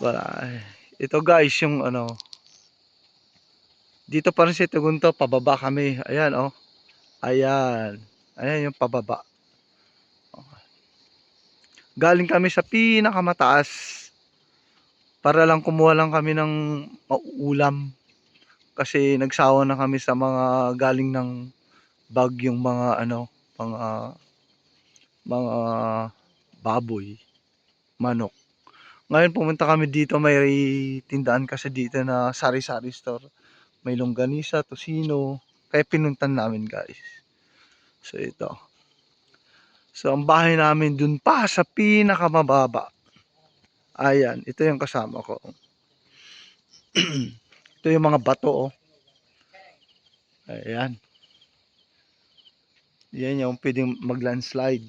Wala. Ito guys, yung ano, dito pa rin sa Tugunto, pababa kami. Ayan oh. Ayan. Ayan yung pababa. Galing kami sa pinakamataas para lang kumuha lang kami ng mauulam. Kasi nagsawa na kami sa mga galing ng bagyong mga ano, mga baboy, manok. Ngayon pumunta kami dito, may tindahan kasi dito na sari-sari store. May longganisa, tocino, kaya pinuntan namin guys. So ito. So ang bahay namin dun pa sa pinakamababa. Ayan, ito yung kasama ko. Ito yung mga bato oh. Ayan. Yan yung pwedeng mag-landslide.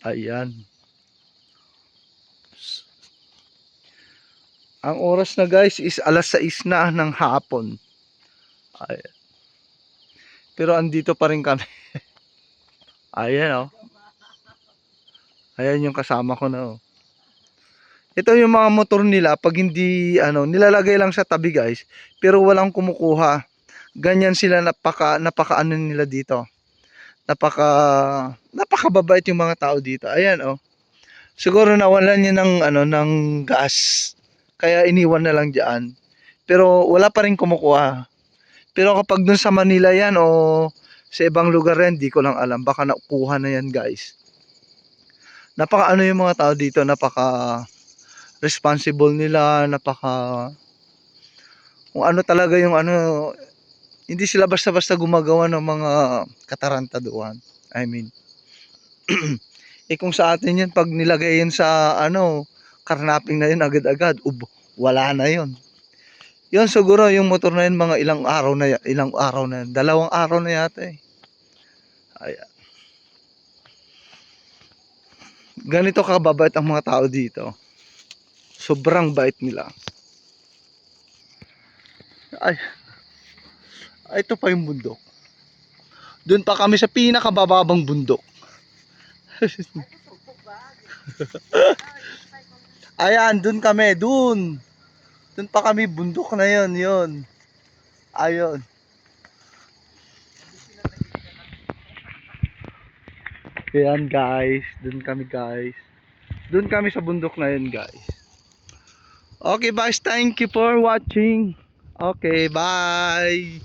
Ayan. Ang oras na guys is alas 6 na ng hapon. Ayan. Pero andito pa rin kami. Ayan oh. Ayan yung kasama ko na oh. Ito yung mga motor nila pag hindi ano, nilalagay lang sa tabi guys, pero walang kumukuha. Ganyan sila napaka ano nila dito. Napakababait yung mga tao dito. Ayan oh. Siguro nawalan niya ng ano ng gas. Kaya iniwan na lang diyan. Pero wala pa rin kumukuha. Pero kapag dun sa Manila yan o sa ibang lugar yan, di ko lang alam. Baka nakuha na yan guys. Napaka ano yung mga tao dito, napaka responsible nila, napaka kung ano talaga yung ano, hindi sila basta-basta gumagawa ng mga katarantaduhan. I mean, kung sa atin yan, pag nilagay yun sa ano, karnaping na yun agad-agad, wala na yun. Yun siguro yung motor na yun, mga ilang araw na yun. 2 araw na yata eh. Ayan. Ganito kababait ang mga tao dito. Sobrang bait nila. Ay, ito pa yung bundok. Doon pa kami sa pinakabababang bundok. Ayan, doon kami, doon. Doon pa kami, bundok na yon, yon. Ayun. Ayan guys, doon kami guys. Doon kami sa bundok na yun guys. Okay guys, thank you for watching. Okay, bye.